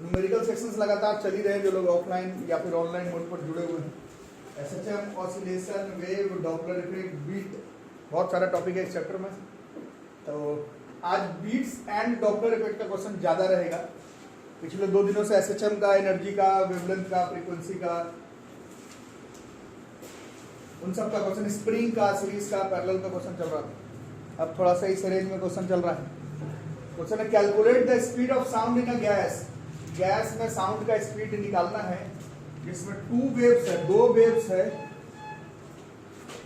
Numerical sections लगातार चल ही रहे हैं, जो लोग ऑफलाइन या फिर ऑनलाइन मोड पर जुड़े हुए हैं। SHM, oscillation, wave, Doppler effect, beat, बहुत सारा टॉपिक है इस चैप्टर में। तो आज बीट्स एंड डॉपलर इफेक्ट का क्वेश्चन ज़्यादा रहेगा। पिछले 2 दिनों से एसएचएम का, एनर्जी का, वेवलेंथ का, फ्रीक्वेंसी का, उन सब का क्वेश्चन, स्प्रिंग का, सीरीज का, पैरेलल का क्वेश्चन चल रहा था। अब थोड़ा सा इस रेंज में क्वेश्चन चल रहा है। क्वेश्चन है calculate the speed of sound in a gas. Gas में साउंड का स्पीड निकालना है, जिसमें 2 वेव्स है, 2 वेव्स है।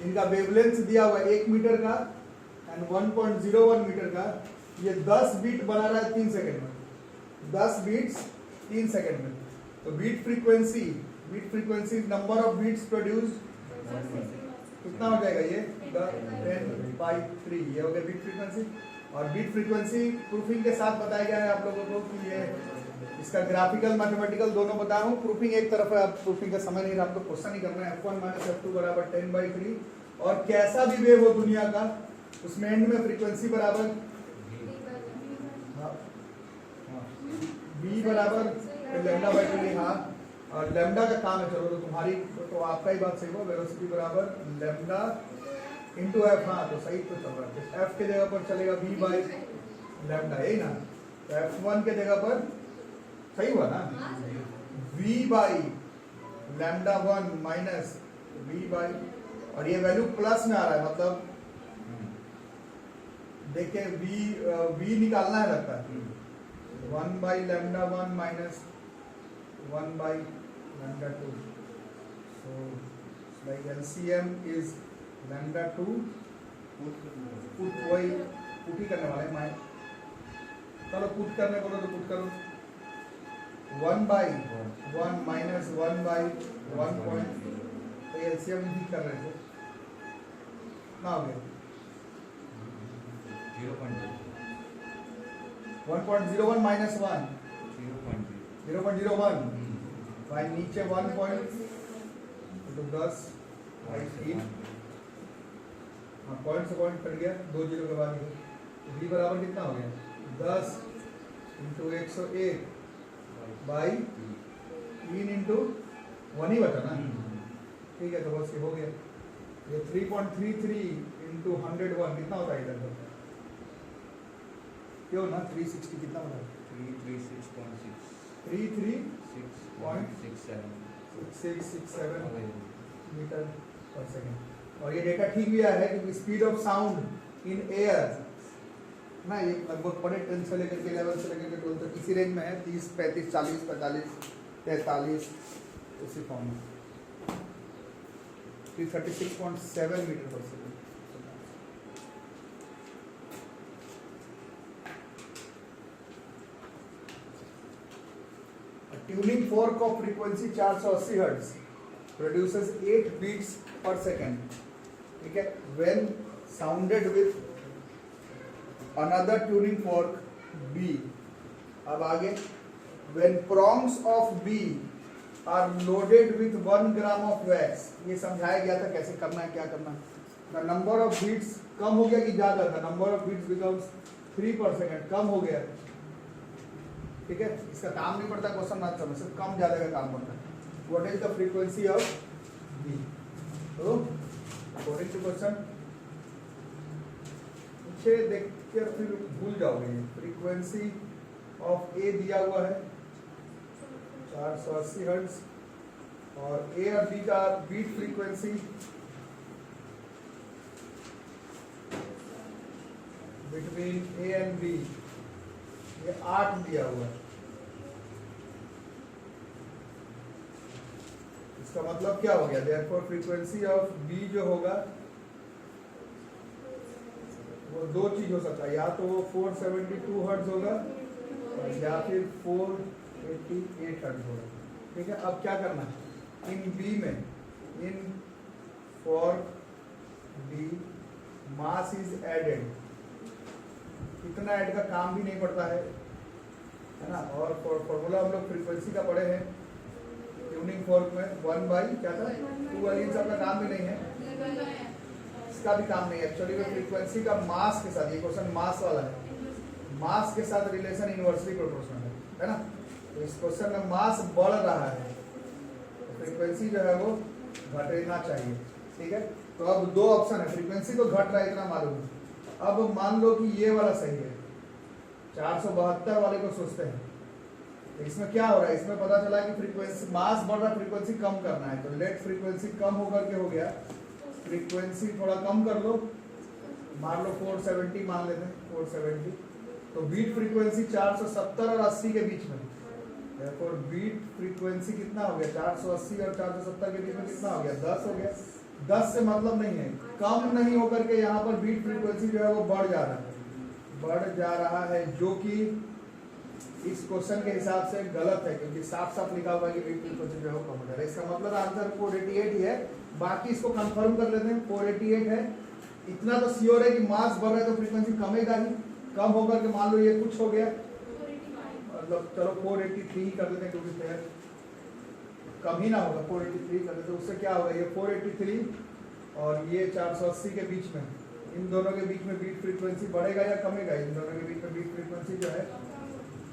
इनका वेवलेंथ दिया हुआ है 1 मीटर का एंड 1.01 मीटर का। ये 10 बीट बना रहा है 3 सेकंड में, 10 बीट्स 3 सेकंड में। तो beat frequency number of beats produced कितना हो जाएगा, ये 10/3, ये हो गया बीट फ्रीक्वेंसी। और बीट फ्रीक्वेंसी प्रूफिंग के साथ बताया गया है आप लोगों को कि ये इसका ग्राफिकल मैथमेटिकल दोनों बता रहा हूँ। प्रूफिंग एक तरफ है, अब प्रूफिंग का समय नहीं रहा, आपको क्वेश्चन ही करना है। F1 - F2 बराबर 10/3। और कैसा भी वेव हो दुनिया का, उसमें एंड में फ्रीक्वेंसी बराबर v बराबर λ/2। हाँ, और लैम्डा का काम है, चलो तो तुम्हारी तो आपका ही बात सही हो। वेलोसिटी बराबर लैम्डा इंटू एफ। हाँ, तो सही तो चल रहा है। एफ के जगह पर चलेगा v/λ, यही ना। तो F1 के जगह पर सही हुआ ना, v/λ1 माइनस v/, और ये वैल्यू प्लस में आ रहा है, मतलब देखिए v निकालना है लगता है। 1/λ1 minus 1/λ2। So like LCM is λ2। Put वही पुट ही करने वाले हैं। चलो पुट करने बोलो तो पुट करो। 1/1 माइनस 1/1 तो LCM ही कर रहे थे ना, हो गया 1.01 माइनस 1 0.01 भाई, नीचे 1 तो 10/3। हाँ, पॉइंट से पॉइंट कट गया, 2 जीरो के बाद। v बराबर कितना हो गया, 10 × 101/3 इंटू 1 ही बचा ना। ठीक है, तो बस ये हो गया। ये 3.33 × 101 कितना होता है इधर, क्यों ना 360 कितना होता है, 33.667 मीटर पर सेकेंड। और ये डेटा ठीक भी आया है, क्योंकि speed of sound in air ना, ये लगभग पढ़े 10 से लेकर के 11 से लेकर के 12 तक इसी रेंज में है। 30, 35, 40, 45, 43 उसी फॉर्म में। 36.7 metre per second. Tuning fork of frequency 480 hertz produces 8 beats per second। ठीक है, when sounded with another tuning fork B। अब आगे, when prongs of B are loaded with 1 gram of wax। ये समझाया गया था कैसे करना है, क्या करना है। The number of beats कम हो गया कि ज्यादा था, number of beats becomes 3 per second, कम हो गया। ठीक है, इसका काम नहीं पड़ता क्वेश्चन ना समझ, सिर्फ कम ज्यादा का काम पड़ता है। What is the frequency of B, तो अकॉर्डिंग टू क्वेश्चन पीछे देख कर फिर भूल जाओगे। फ्रीक्वेंसी ऑफ ए दिया हुआ है 480 हर्ट्ज, और ए और बी का beat frequency between A and B ये 8 दिया हुआ है। इसका मतलब क्या हो गया, देयरफॉर फ्रीक्वेंसी ऑफ बी जो होगा वो 2 चीज हो सकता है, या तो वो 472 हर्ट्ज होगा या फिर 488 हर्ट्ज होगा। ठीक है, अब क्या करना है, इन बी में, in for B mass is added. इतना ऐड का काम भी नहीं पड़ता है ना। और फॉर्मूला हम लोग फ्रीक्वेंसी का पढ़े हैं ट्यूनिंग फोर्क में, 1/ क्या था 2 वाली, इन सब का काम भी नहीं है, इसका भी काम नहीं है एक्चुअली। में फ्रीक्वेंसी का मास के साथ, ये क्वेश्चन मास वाला है, मास के साथ रिलेशन इनवर्सली प्रोपोर्शनल है ना। तो इस क्वेश्चन में मास बढ़ रहा है, फ्रीक्वेंसी जो है वो घटना चाहिए। ठीक है, तो अब दो ऑप्शन है, फ्रीक्वेंसी तो घट रहा है इतना मालूम है। अब मान लो कि ये वाला सही है, 472 वाले को सोचते हैं, तो इसमें क्या हो रहा है, इसमें पता चला कि फ्रीक्वेंसी मास बढ़ रहा, फ्रीक्वेंसी कम करना है। तो लेट फ्रीक्वेंसी कम होकर के हो गया, फ्रीक्वेंसी थोड़ा कम कर लो, मान लो 470 मान लेते हैं, 470। तो बीट फ्रीक्वेंसी 470 और 80 के बीच में, और बीट फ्रीक्वेंसी कितना हो गया, 480 और 470 के बीच में कितना हो गया, 10 हो गया। 10 से मतलब नहीं है, कम नहीं होकर के यहाँ पर बीट फ्रीक्वेंसी जो है वो बढ़ जा रहा है, बढ़ जा रहा है, जो कि इस क्वेश्चन के हिसाब से गलत है, क्योंकि साफ साफ लिखा हुआ है कि बीट फ्रीक्वेंसी जो है वो कम हो जा रहा है। इसका मतलब आंसर 488 ही है। बाकी इसको कंफर्म कर लेते हैं, 488 है। इतना तो श्योर है कि मास बढ़ रहा है तो फ्रीक्वेंसी कमेगा ही, कम होकर के मान लो ये कुछ हो गया, मतलब चलो 483 ही कर देते हैं, क्योंकि फिर कम ही ना होगा, 483 कर देते, उससे क्या होगा, ये 483 और ये 480 के बीच में, इन दोनों के बीच में बीट फ्रीक्वेंसी बढ़ेगा या कमेगा, इन दोनों के बीच में बीट फ्रीक्वेंसी जो है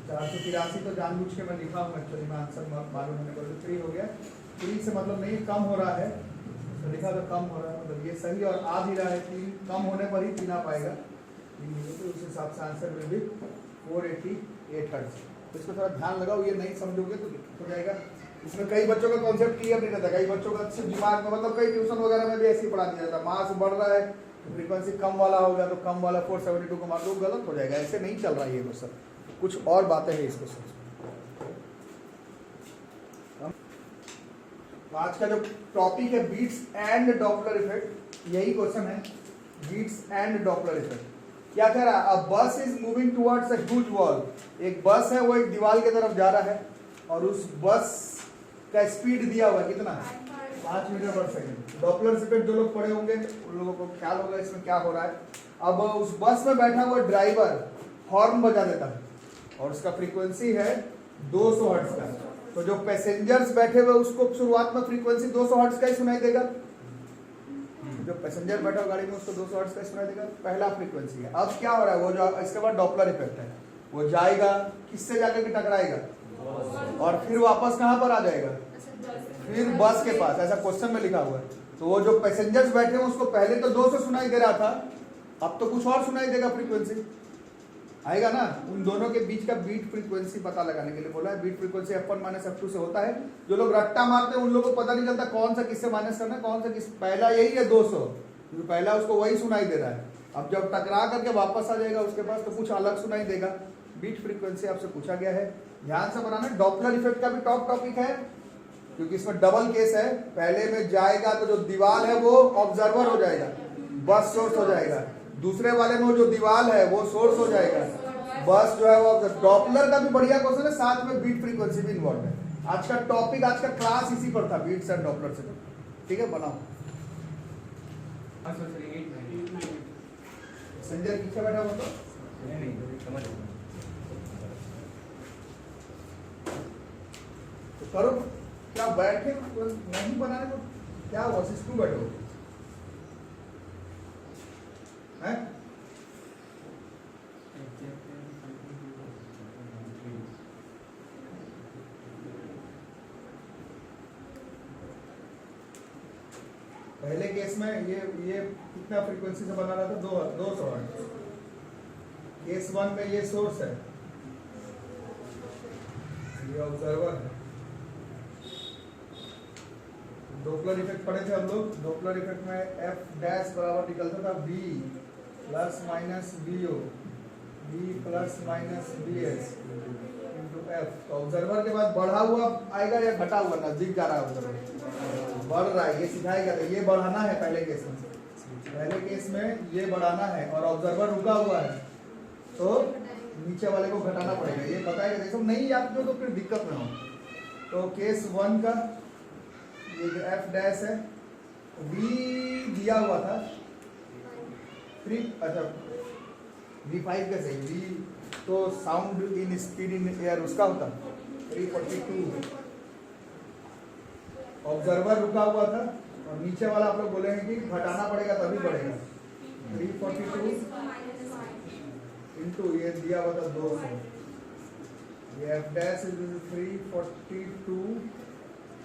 483, तो जानबूझ के मैं लिखा हूँ एक्चुअली, मैं आंसर मालूम होने को 3 हो गया। 3 से मतलब नहीं कम हो रहा है, तो लिखा तो कम हो रहा है, मतलब ये सही और आ भी रहा है, 3 कम होने पर ही 3 आ पाएगा, तो उस हिसाब से आंसर में भी 488 हर्ट्ज। तो इसको थोड़ा ध्यान लगाओ, ये नहीं समझोगे तो दिक्कत हो जाएगा। इसमें कई बच्चों का कॉन्सेप्ट क्लियर नहीं रहता, कई बच्चों का सिर्फ दिमाग में, मतलब कई ट्यूशन वगैरह में भी ऐसे ही पढ़ा दिया जाता है, मास बढ़ रहा है तो फ्रीक्वेंसी कम वाला होगा, तो कम वाला 472 को मान लो, गलत हो जाएगा, ऐसे नहीं चल रहा है ये क्वेश्चन, कुछ और बातें हैं इस क्वेश्चन। आज का जो टॉपिक है बीट्स एंड डॉपलर इफेक्ट, यही क्वेश्चन है, बीट्स एंड डॉपलर इफेक्ट। क्या कह रहा है, अ बस is moving towards a huge wall, एक बस है वो एक दीवार की तरफ जा रहा है, और उस बस का स्पीड दिया हुआ है कितना, 5 metre per second. Doppler effect जो लोग पढ़े होंगे उन लोगों को ख्याल होगा इसमें क्या हो रहा है। अब उस बस में बैठा हुआ ड्राइवर हॉर्न बजा देता है, और उसका फ्रीक्वेंसी है 200 हर्ट्ज का, तो जो पैसेंजर्स बैठे हुए उसको शुरुआत में फ्रीक्वेंसी 200 हर्ट्ज का ही सुनाई देगा, जो पैसेंजर बैठा हुआ गाड़ी में उसको 200 हर्ट्ज का सुनाई देगा, पहला फ्रीक्वेंसी है। अब क्या हो रहा है, वो जो इसके बाद डॉपलर इफेक्ट है, वो जाएगा किससे जाकर के टकराएगा, और फिर वापस कहां पर आ जाएगा, फिर बस के पास, ऐसा क्वेश्चन में लिखा हुआ है। तो वो जो पैसेंजर्स बैठे हैं उसको पहले तो 200 सुनाई दे रहा था, अब तो कुछ और सुनाई देगा, फ्रीक्वेंसी आएगा ना। उन दोनों के बीच का बीट फ्रीक्वेंसी पता लगाने के लिए बोला है। Beat frequency F1 minus F2 से होता है। जो लोग रट्टा मारते हैं उन लोगों को पता नहीं चलता कौन सा किससे माइनस करना है, कौन सा किस, पहला यही है 200, क्योंकि पहला उसको वही सुनाई दे रहा है। अब जब टकरा करके वापस आ जाएगा उसके पास तो कुछ अलग सुनाई देगा। बीट फ्रीक्वेंसी आपसे पूछा गया है, ध्यान से बनाना। डॉपलर इफेक्ट का भी टॉप टॉपिक है, क्योंकि इसमें डबल केस है। पहले में जाएगा तो जो दीवार है वो ऑब्जर्वर हो जाएगा, बस सोर्स हो जाएगा। दूसरे वाले में जो दीवार है वो सोर्स हो जाएगा, बस जो है वो। डॉपलर का भी बढ़िया क्वेश्चन है, साथ में बीट फ्रीक्वेंसी भी इन्वॉल्व है। आज का टॉपिक, आज का क्लास इसी पर था, बीट्स एंड डॉपलर से। ठीक है, बनाओ। संजय पीछे बैठा हो तो करो, क्या बैठे नहीं बनाने को क्या हुआ, क्यों बैठो है? पहले केस में ये कितना फ्रीक्वेंसी से बना रहा था, 200 हर्ट्ज। केस 1 में ये सोर्स है, ये ऑब्जर्वर है। डॉपलर इफेक्ट पढ़े थे हम लोग। डॉपलर इफेक्ट में F डैश बराबर निकलता था B plus minus BO, B plus minus BS into F। तो ऑब्जर्वर के बाद बढ़ा हुआ आएगा या घटा हुआ, नजदीक जा रहा है ऑब्जर्वर, बढ़ रहा है, ये सिखाएगा। तो ये बढ़ाना है पहले केस में, पहले केस में ये बढ़ाना है, और ऑब्जर्वर रुका हुआ है तो नीचे वाले को घटाना पड़ेगा। ये बताएगा, देखो नहीं याद तो फिर दिक्कत ना हो। तो केस 1 का ये जो F डैश है, V दिया हुआ था 3, अच्छा V5 कैसे, V तो sound in speed in air उसका होता 342। ऑब्जर्वर रुका हुआ था और नीचे वाला आप लोग बोलेंगे कि घटाना पड़ेगा तभी बढ़ेगा। 342 इंटू ये दिया हुआ था 200, ये F dash is 342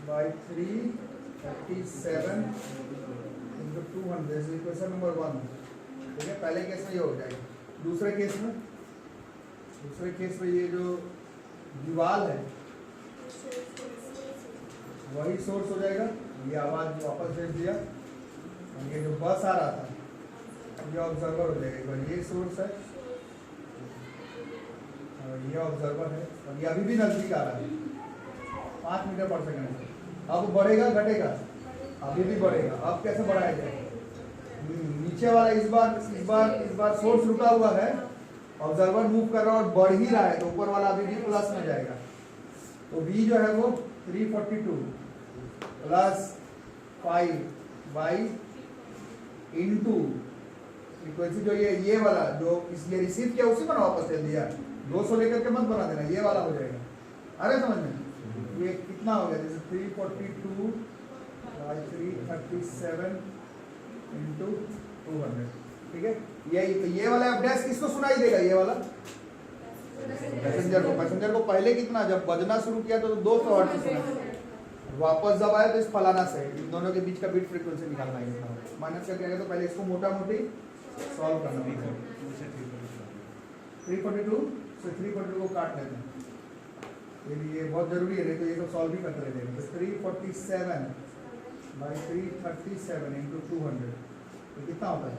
by 337 into 200 is equation number 1। ठीक है, पहले केस में ये हो जाएगा। दूसरे केस में ये जो दीवार है वही सोर्स हो जाएगा। ये आवाज वापस भेज दिया, और ये जो बस आ रहा था ये ऑब्जर्वर हो जाएगा। एक बार ये सोर्स है और ये ऑब्जर्वर है, और ये अभी भी नजदीक आ रहा है 5 मीटर पर सेकंड से। अब बढ़ेगा घटेगा? अभी भी बढ़ेगा। अब कैसे बढ़ाया जाएगा? नीचे वाला इस बार सोर्स रुका हुआ है, ऑब्जर्वर मूव कर रहा है और बढ़ ही रहा है, तो ऊपर वाला अभी भी प्लस में जाएगा। तो v जो है वो 342 प्लस 5 बाई इंटू फ्रीक्वेंसी जो ये वाला जो इसलिए रिसीव किया उसी को ना वापस दे दिया। 200 लेकर के मत बना देना, ये वाला हो जाएगा। अरे समझ में ये कितना हो गया? जैसे 342 बाई 337 इंटू 200। ठीक है, ये वाला एफ डैश किसको सुनाई देगा? ये वाला पैसेंजर को पहले कितना, जब बजना शुरू किया तो 200 हर्ट्ज सुना, वापस जब आया तो इस फलाना से इन दोनों के बीच का बीट फ्रीक्वेंसी निकालना है। माइनस करके आएगा तो पहले इसको मोटा मोटी सॉल्व करना होगा। 342 से 342 को काट लेते हैं, ये बहुत जरूरी है, नहीं तो ये तो सॉल्व भी करते रहेंगे। तो 347 बाई 337 इंटू 200 तो कितना होता है?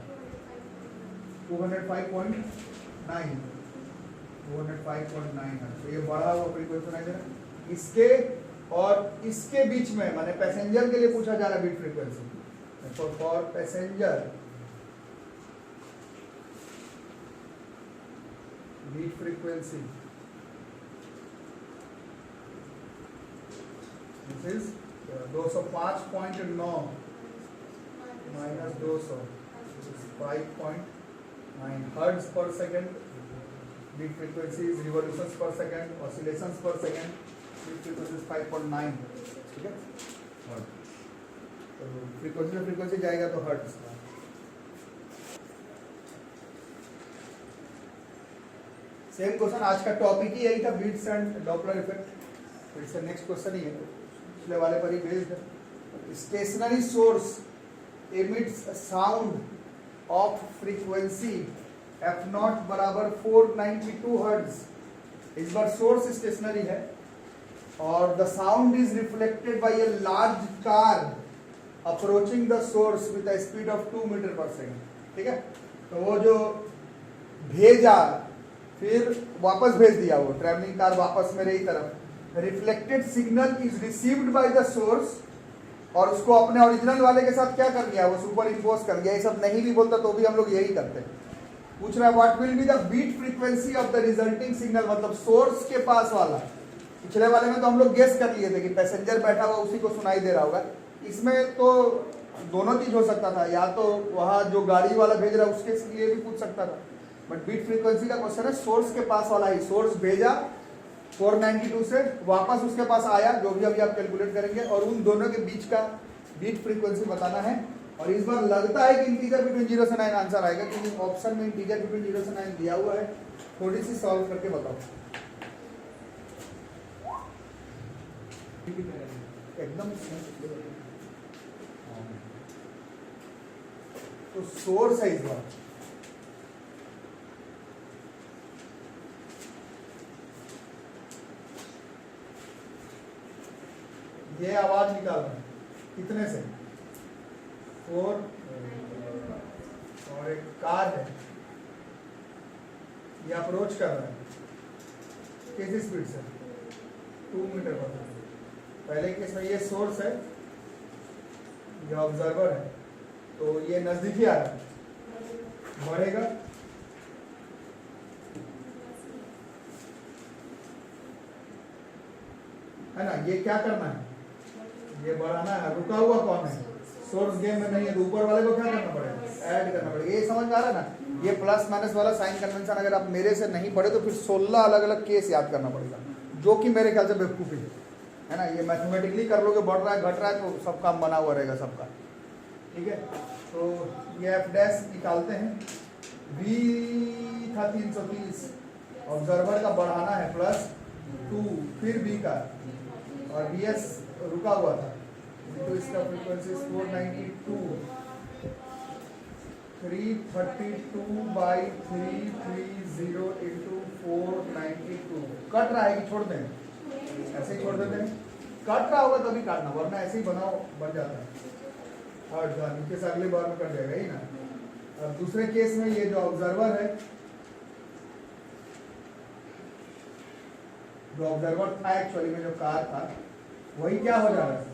205.9 है। तो ये बढ़ा हुआ फ्रीक्वेंसी सुनाई दे रहा है। इसके और इसके बीच में, माने पैसेंजर के लिए पूछा जा रहा है beat frequency. For passenger beat frequency this is 205.9 minus 200 5.9 hertz per second. Beat frequency is revolutions per second, oscillations per second. Beat frequency 5.9। ठीक है, तो फ्रीक्वेंसी जाएगा तो हर्ट्ज। सेम क्वेश्चन, आज का टॉपिक ही यही था, बीट्स एंड डॉपलर इफेक्ट। फिर से नेक्स्ट क्वेश्चन ही है, पिछले वाले पर ही बेस्ड है। Stationary source emits a sound of frequency f0 बराबर 492 हर्ट्ज। इस बार सोर्स स्टेशनरी है और the sound is reflected by a large car approaching the source with a speed of 2 metre per second. ठीक है, तो वो जो भेजा फिर वापस भेज दिया, वो ट्रैवलिंग कार वापस मेरे ही तरफ। Reflected signal is received by the source, और उसको अपने ओरिजिनल वाले के साथ क्या कर दिया? वो सुपर इम्पोज कर दिया। ये सब नहीं भी बोलता तो भी हम लोग यही करते हैं। पूछ रहा है what will be the beat frequency of the resulting signal, मतलब सोर्स के पास वाला। पिछले वाले में तो हम लोग गेस कर लिए थे कि पैसेंजर बैठा हुआ उसी को सुनाई दे रहा होगा। इसमें तो दोनों चीज हो सकता था, या तो वहाँ जो गाड़ी वाला भेज रहा है उसके लिए भी पूछ सकता था, बट बीट फ्रीक्वेंसी का क्वेश्चन है सोर्स के पास वाला ही। सोर्स भेजा 492 से, वापस उसके पास आया, जो भी अभी आप कैलकुलेट करेंगे, और उन दोनों के बीच का बीट फ्रीक्वेंसी बताना है। और इस बार लगता है कि इंटीजर बिटवीन 0 से 9 आंसर आएगा, क्योंकि ऑप्शन में इंटीजर बिटवीन 0 से 9 दिया हुआ है। थोड़ी सी सॉल्व करके बताओ। एकदम तो सोर्स है इस बार, ये आवाज निकाल रहा है कितने से? 4 और एक कार है, ये अप्रोच कर रहा है किस स्पीड से? 2 मीटर पर सेकेंड। पहले केस में ये सोर्स है, ये ऑब्जर्वर है, तो ये नजदीकी आ रहा है, बढ़ेगा। है ना, ये क्या करना है? ये बढ़ाना है। रुका हुआ कौन है? सोर्स गेम में नहीं है, तो ऊपर वाले को क्या करना पड़ेगा? ऐड करना पड़ेगा। ये समझ में आ रहा है ना? ये प्लस माइनस वाला साइन कन्वेंशन अगर आप मेरे से नहीं पढ़े तो फिर 16 अलग अलग केस याद करना पड़ेगा, जो कि मेरे ख्याल से बेवकूफ़ी है ना। ये मैथमेटिकली कर लोगे, बढ़ रहा है घट रहा है तो सब काम बना हुआ रहेगा सबका। ठीक है, तो ये एफ डैश निकालते हैं। वी था 330, ऑब्जर्वर का बढ़ाना है प्लस 2 फिर बी का और बी एस रुका हुआ था, तो इसका फ्रीक्वेंसी 492 332 बाई 330 इंटू 492। कट रहा है कि छोड़ दें? ऐसे ही छोड़ देते हैं। कट रहा होगा तभी काटना, वरना ऐसे ही बनाओ बन जाता है। हट जा, नीचे से अगले बार में कट जाएगा ही ना। अब दूसरे केस में ये जो ऑब्जर्वर है, जो ऑब्जर्वर था एक्चुअली में, जो कार था, वही क्या हो जा रहा है,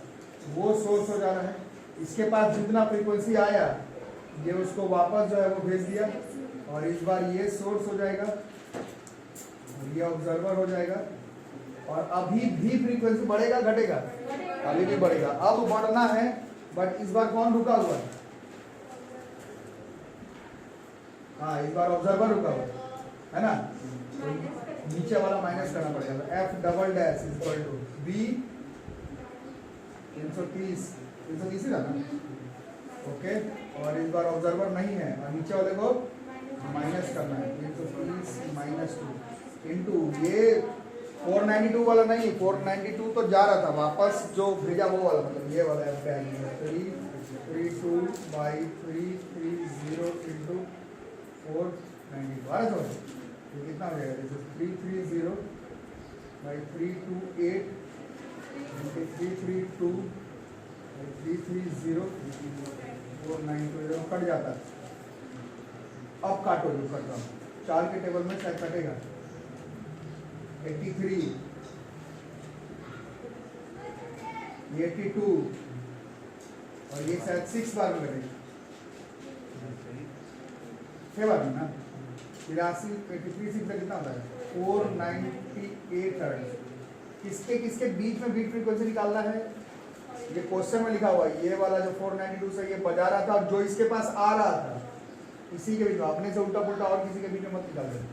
वो सोर्स हो जा रहा है। इसके पास जितना फ्रीक्वेंसी आया ये उसको वापस जो है वो भेज दिया, और इस बार ये सोर्स हो जाएगा और ये ऑब्जर्वर हो जाएगा। और अभी भी फ्रीक्वेंसी बढ़ेगा घटेगा? अभी भी बढ़ेगा। अब बढ़ना है, बट इस बार कौन रुका हुआ है? हाँ, इस बार ऑब्जर्वर रुका हुआ है ना, तो नीचे वाला माइनस करना पड़ेगा। F double dash is equal to B 330 ही था ना, ओके। और इस बार ऑब्जर्वर नहीं है और नीचे वाले को माइनस करना है, 330 माइनस 2 इंटू ये 492 वाला नहीं, 492 तो जा रहा था, वापस जो भेजा वो वाला, मतलब ये वाला है 332 बाई 330 इंटू 492 आ रहा था। ये कितना हो जाएगा? 330 बाई 328 इंटू 332 330 492 कट जाता है। अब काटो, जो कट रहा हूँ 4 के टेबल में शायद कटेगा। 83 ये 82 और ये शायद 6 बार में कटेगा, 6 बार में ना। 83 83 6 कितना होता है? 498 हर्ट्ज। किसके किसके बीच में बीट फ्रीक्वेंसी निकालना है? ये क्वेश्चन में लिखा हुआ है, ये वाला जो 492 से ये बजा रहा था और जो इसके पास आ रहा था, इसी के बीच में, अपने से उल्टा पुल्टा और किसी के बीच में मत निकाल देना।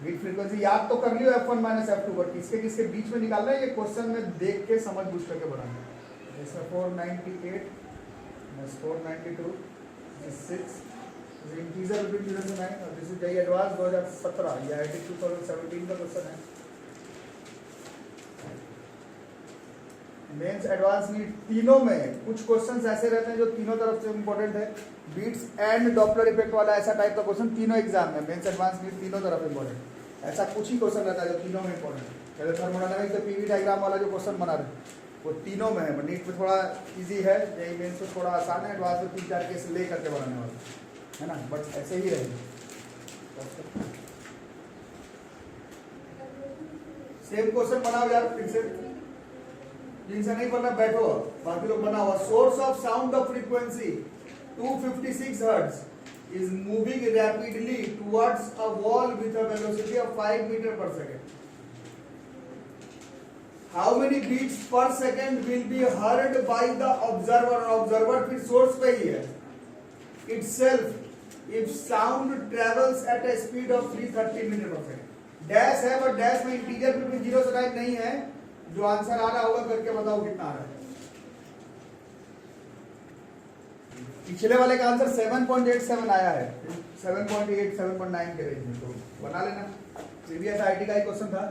बीट फ्रीक्वेंसी याद तो कर लियो F1 माइनस F2, बट किसके किसके बीच में निकालना है ये क्वेश्चन में देख के समझ बूझ करके बनाना है। जैसे 498 प्लस 492 6 इंटीजर बिटवीन 0 से 9 और दिस इज जेईई एडवांस 2017 या 2017 का क्वेश्चन है। मेंस एडवांस नीट तीनों में कुछ क्वेश्चंस ऐसे रहते हैं जो तीनों तरफ से इंपॉर्टेंट है। बीट्स एंड डॉपलर इफेक्ट वाला ऐसा टाइप का क्वेश्चन तीनों एग्जाम में, मेंस एडवांस नीट तीनों तरफ इंपॉर्टेंट। ऐसा कुछ ही क्वेश्चन रहता है जो तीनों में इंपॉर्टेंट है। पहले थर्मोडायनामिक्स से पीवी डायग्राम वाला जो क्वेश्चन बना रहे वो तीनों में है। नीट में थोड़ा इजी है, जेईई मेंस में थोड़ा आसान है, एडवांस में 3-4 केस ले करके बनाने वाला है ना, बट ऐसे ही रहेगा। सेम क्वेश्चन बनाओ यार फिर से, जिनसे नहीं पढ़ना बैठो, बाकी लोग बना हुआ। Source of sound of frequency 256 hertz is moving rapidly towards a wall with a velocity of 5 meter per second. How many beats per second will be heard by the observer? Observer फिर source पे ही है itself if sound travels at a speed of 330 meter per second. Dash है, but dash में integer between 0 से 9 नहीं है। जो answer आ रहा होगा करके बताओ कितना आ रहा है। पिछले वाले का आंसर 7.87 आया है, 7.8 7.9 के रेंज में, तो बना लेना। प्रीवियस आईटी का ही क्वेश्चन था।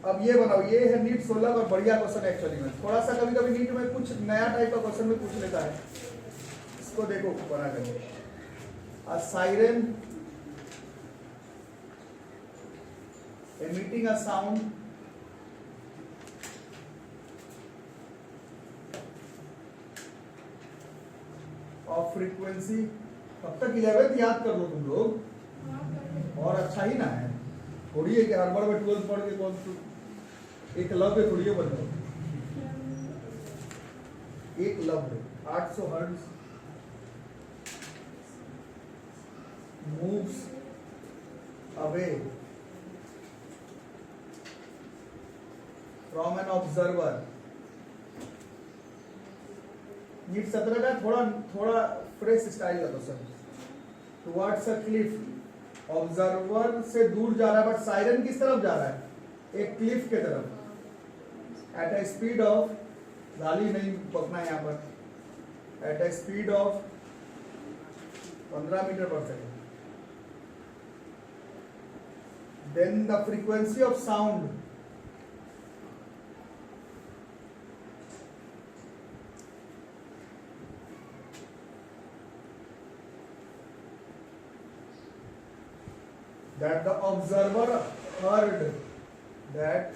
अब ये बनाओ, ये है नीट 16 का बढ़िया क्वेश्चन एक्चुअली में। थोड़ा सा कभी कभी नीट में कुछ नया टाइप का क्वेश्चन में पूछ लेता है, इसको देखो बना करके। अ siren emitting a sound of frequency, तब तक 11th याद कर लो तुम लोग, और अच्छा ही ना है। थोड़ी है कि हर बार में 12th पढ़ के कौन एक लव है, थोड़ी है बन जाओ। एक लव है 800 hertz moves away from an observer. NEET 17 का थोड़ा फ्रेश स्टाइल का question. Towards a cliff, observer से दूर जा रहा है, बट सायरन किस तरफ जा रहा है? एक क्लिफ के तरफ। एट ए स्पीड ऑफ, गाली नहीं पकना यहाँ पर, at a speed of 15 metre per second. Then the frequency of sound that the observer heard, that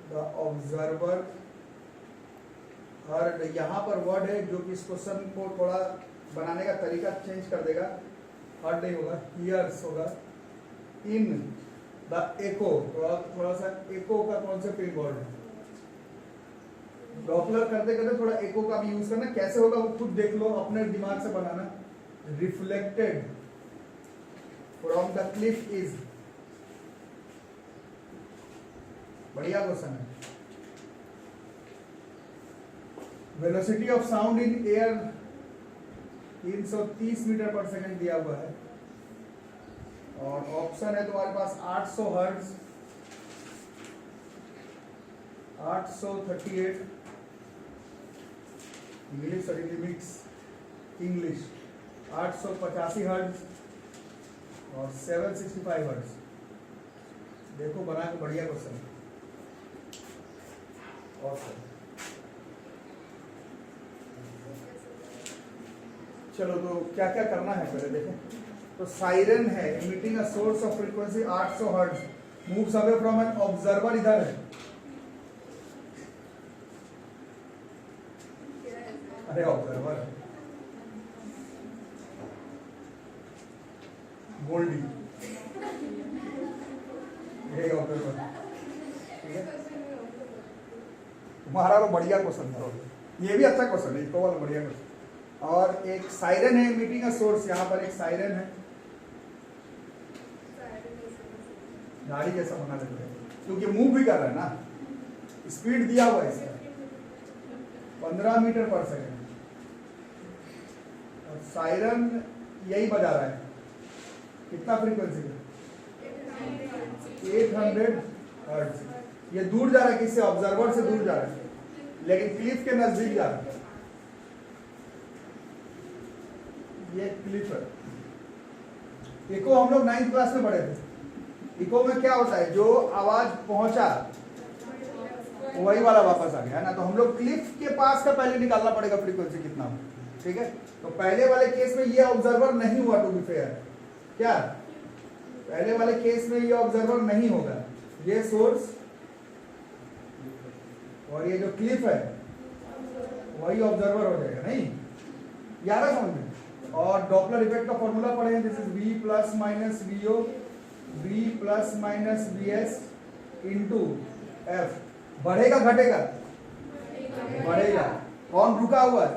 the observer heard, यहाँ पर वर्ड है जो कि इस क्वेश्चन को थोड़ा बनाने का तरीका चेंज कर देगा, heard नहीं होगा, hears होगा, in the echo, थोड़ा सा echo का कॉन्सेप्ट इन्वॉल्व है, डॉपलर करते करते थोड़ा echo का भी यूज करना, कैसे होगा वो खुद देख लो, अपने दिमाग से बनाना, reflected from the cliff is, बढ़िया क्वेश्चन है। Velocity of sound in air 330 metre per second दिया हुआ है और ऑप्शन है तुम्हारे पास 800 hertz, 838 English, sorry mix English, 885 hertz और 765 हर्ट्ज। देखो बना के बढ़िया क्वेश्चन है। चलो तो क्या क्या करना है पहले देखें। तो साइरन है emitting a source of frequency 800 hertz, moves away from an observer, इधर है, अरे ऑब्जर्वर गोल्डी, यही ऑब्जर्वर, ठीक है। तुम्हारा तो बढ़िया क्वेश्चन था, ये भी अच्छा क्वेश्चन है, इसको वाला बढ़िया क्वेश्चन। और एक साइरन है मीटिंग अ सोर्स, यहाँ पर एक साइरन है, गाड़ी कैसा बना देते हैं क्योंकि मूव भी कर रहा है ना, स्पीड दिया हुआ है इसका 15 मीटर पर सेकंड, और साइरन यही बजा रहा है, कितना फ्रीक्वेंसी है 800 हर्ट्ज। ये दूर जा रहा है, किससे, ऑब्जर्वर से दूर जा रहा है, लेकिन क्लिफ के नजदीक जा रहा है, ये क्लिफ है। इको हम लोग 9th क्लास में पढ़े थे, इको में क्या होता है, जो आवाज पहुंचा वही वाला वापस आ गया है ना, तो हम लोग क्लिफ के पास का पहले निकालना पड़ेगा फ्रीक्वेंसी कितना, ठीक है। तो पहले वाले केस में ये ऑब्जर्वर नहीं हुआ, टू बी फेयर, क्या पहले वाले केस में ये ऑब्जर्वर नहीं होगा, ये सोर्स और ये जो क्लिफ है वही ऑब्जर्वर हो जाएगा, नहीं याद है समझ में। और डॉपलर इफेक्ट का फॉर्मूला पढ़े हैं, this is V plus minus VO, V plus minus VS into F। बढ़ेगा घटेगा, बढ़ेगा। कौन रुका हुआ है,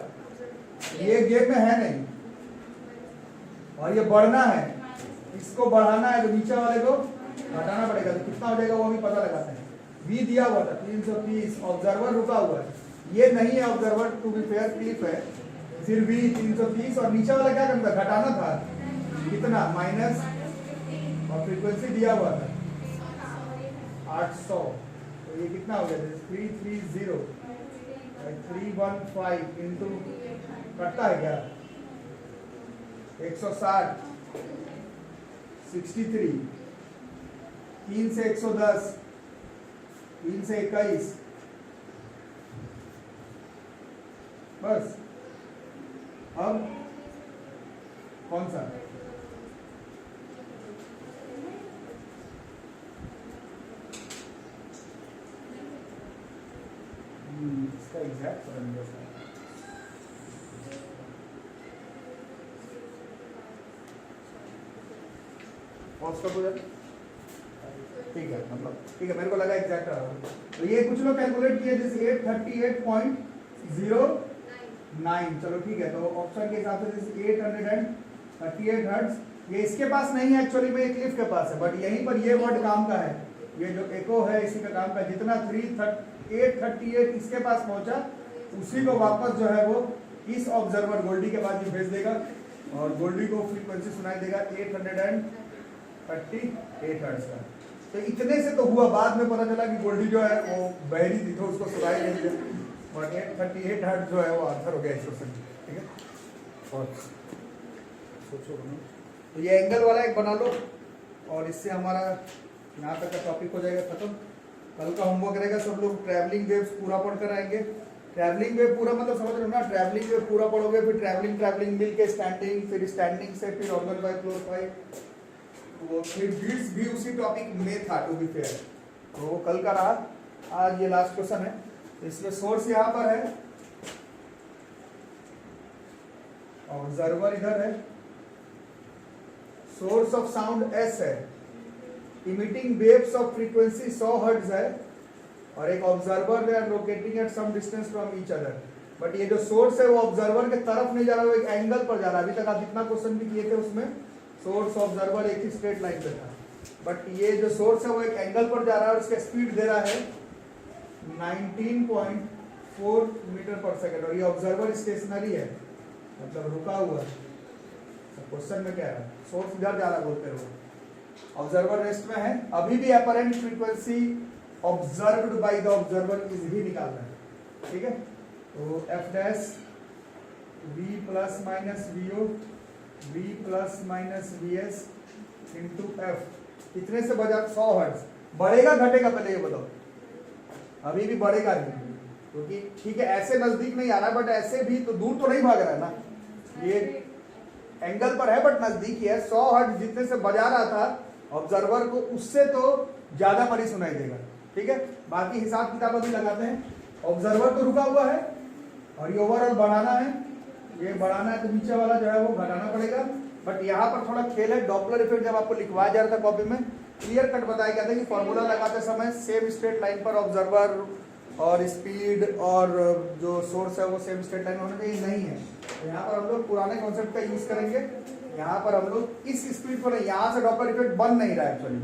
ये गेम में है नहीं, और ये बढ़ना है, इसको बढ़ाना है तो नीचे वाले को घटाना पड़ेगा, तो कितना हो जाएगा वो भी पता लगाते हैं। V दिया हुआ था 330, ऑब्जर्वर रुका हुआ है, ये नहीं है observer, to be fair clip है, फिर भी 330, और नीचे वाला क्या करना था, घटाना था, कितना माइनस, और फ्रीक्वेंसी दिया हुआ था 800, तो ये कितना हो गया 330 315 इंटू, कटता है क्या 160, 63, 3 से 110, 3 से 21, बस। अब कौन सा, इसका एग्जैक्ट ठीक है, मतलब ठीक है, मेरे को लगा एग्जैक्ट आ रहा है। तो ये कुछ लोग कैलकुलेट किए, जैसे 838.09, चलो ठीक है। तो ऑप्शन के हिसाब से जैसे 838 हर्ट्ज, ये इसके पास नहीं है एक्चुअली में, ये क्लिफ के पास है, बट यहीं पर ये वर्ड काम का है, ये जो एको है इसी का काम का, जितना 838 इसके पास पहुंचा उसी को वापस जो है वो इस ऑब्जर्वर गोल्डी के पास भेज देगा, और गोल्डी को फ्रीक्वेंसी सुनाई देगा 838 हर्ट्ज का। तो इतने से तो हुआ, बाद में पता चला कि गोल्डी जो है वो बहरी थी तो उसको सुनाई नहीं दिया, और 838 हर्ट्ज जो है वो आंसर हो गया इस क्वेश्चन, ठीक है। और सोचो तो ये एंगल वाला एक बना लो, और इससे हमारा यहाँ तक का टॉपिक हो जाएगा खत्म। कल का होमवर्क रहेगा, सब लोग ट्रैवलिंग वेव्स पूरा पढ़ कर आएंगे। ट्रैवलिंग वेव पूरा मतलब समझ रहे हो ना, ट्रैवलिंग वेव पूरा पढ़ोगे, फिर ट्रैवलिंग मिल के स्टैंडिंग, फिर स्टैंडिंग से फिर ऑर्गन बाय क्लोज बाय वो फिर भी उसी टॉपिक में था, टू बी फेयर, तो वो कल का रहा। आज ये लास्ट क्वेश्चन है। इसमें सोर्स यहाँ पर है, ऑब्जर्वर इधर है, सोर्स ऑफ साउंड एस है, emitting waves of frequency 100 hertz है, और एक ऑब्जर्वर है locating at some distance from each other. But ये जो सोर्स है वो ऑब्जर्वर के तरफ नहीं जा रहा, वो एक एंगल पर जा रहा है। अभी तक आप जितना क्वेश्चन भी किए थे उसमें सोर्स ऑब्जर्वर एक ही स्ट्रेट लाइन पे था, बट ये जो सोर्स है वो एक एंगल पर जा रहा है और इसका स्पीड दे रहा है 19.4 मीटर पर सेकेंड, और ये ऑब्जर्वर स्टेशनरी है, मतलब रुका हुआ है। क्वेश्चन में क्या है, सोर्स इधर जा रहा बोलते रहो, ऑब्जर्वर रेस्ट में है, अभी भी apparent frequency observed by the observer is ही निकालना है। ठीक है, तो F dash V plus minus VO v plus minus V S into F, इतने से बजा 100 हर्ट्ज। बढ़ेगा घटेगा पहले ये बताओ? अभी भी बढ़ेगा नहीं, क्योंकि ठीक है ऐसे नजदीक नहीं आ रहा है, बट ऐसे भी तो दूर तो नहीं भाग रहा है ना, ये एंगल पर है बट नजदीक ही है। 100 हर्ट्ज जितने से बजा रहा था ऑब्जर्वर को, उससे तो ज्यादा पर ही सुनाई देगा। ठीक है, बाकी हिसाब किताब अभी लगाते हैं। ऑब्जर्वर तो रुका हुआ है और ये ओवरऑल बढ़ाना है, ये बढ़ाना है तो नीचे वाला जो है वो घटाना पड़ेगा। बट यहाँ पर थोड़ा खेल है, डॉपलर इफेक्ट जब आपको लिखवाया जा रहा था कॉपी में क्लियर कट बताया गया था कि फॉर्मूला लगाते समय सेम स्ट्रेट लाइन पर ऑब्जर्वर और स्पीड और जो सोर्स है वो सेम स्ट्रेट लाइन होना चाहिए, नहीं है। तो यहाँ पर हम लोग पुराने कॉन्सेप्ट का यूज करेंगे। यहाँ पर हम लोग इस स्पीड पर, यहाँ से डॉपलर इफेक्ट बन नहीं रहा है एक्चुअली,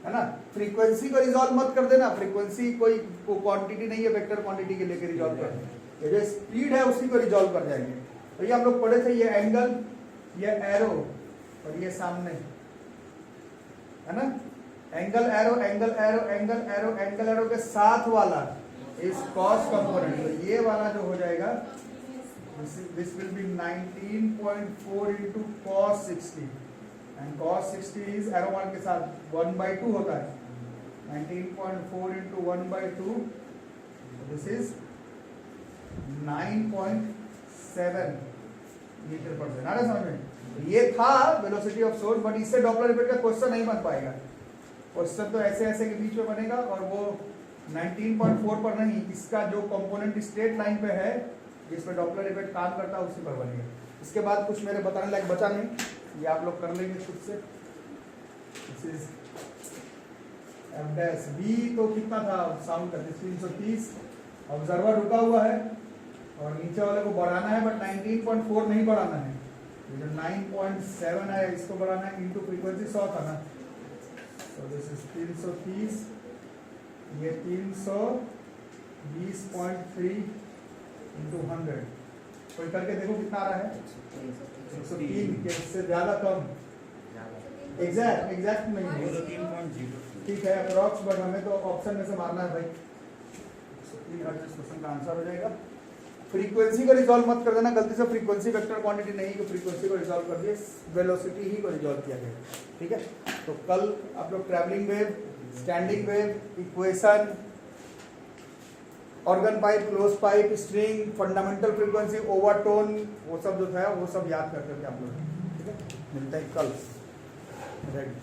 है ना। फ्रीक्वेंसी को रिजॉल्व मत कर देना, फ्रीक्वेंसी कोई क्वांटिटी नहीं है, वेक्टर क्वांटिटी के लेके रिजॉल्व कर, ये जो स्पीड है उसी को रिजॉल्व कर जाएंगे। तो ये हम लोग पढ़े थे, ये एंगल, ये एरो और ये सामने, है ना। Angle arrow angle arrow angle arrow angle arrow के साथ वाला इस कॉस कंपोनेंट, तो ये वाला जो हो जाएगा this will be 19.4 into cos 60, and cos 60 is arrow one के साथ 1/2 होता है, 19.4 into 1/2, this is 9.7 metre per second. आ रहा समझ में? ये था वेलोसिटी ऑफ सोर्स, बट इससे डॉपलर इफेक्ट का क्वेश्चन नहीं बन पाएगा। क्वेश्चन तो ऐसे ऐसे के बीच में बनेगा, और वो 19.4 पर नहीं, इसका जो कंपोनेंट स्ट्रेट लाइन पे है जिसमें डॉपलर इफेक्ट काम करता है उसी पर बनेगा। इसके बाद कुछ मेरे बताने लायक बचा नहीं, ये आप लोग कर लेंगे खुद से। This is F dash B, तो कितना था साउंड का, 330। ऑब्जर्वर रुका हुआ है और नीचे वाले को बढ़ाना है, बट 19.4 नहीं बढ़ाना है, ये जो 9.7 है इसको बढ़ाना है, इंटू फ्रीक्वेंसी 100 था ना, तो दिस इज 330, ये 320.3 इंटू 100, कोई करके देखो कितना आ रहा है, 103 के इससे ज्यादा कम, एग्जैक्ट नहीं है, 3.0 ठीक है अप्रॉक्स, बट हमें तो ऑप्शन में से मारना है भाई। 103 हर्ट्ज क्वेश्चन का आंसर हो जाएगा। फ्रीक्वेंसी को रिजॉल्व मत कर देना गलती से, फ्रीक्वेंसी वेक्टर क्वांटिटी नहीं कि फ्रीक्वेंसी को रिजॉल्व कर दिए, वेलोसिटी ही को रिजॉल्व किया गया। ठीक है, तो कल आप लोग travelling wave, standing wave, equation, organ pipe, close pipe, string, fundamental frequency, overtone, वो सब जो था वो सब याद करते थे आप लोग। ठीक है, मिलते हैं कल। रेडी।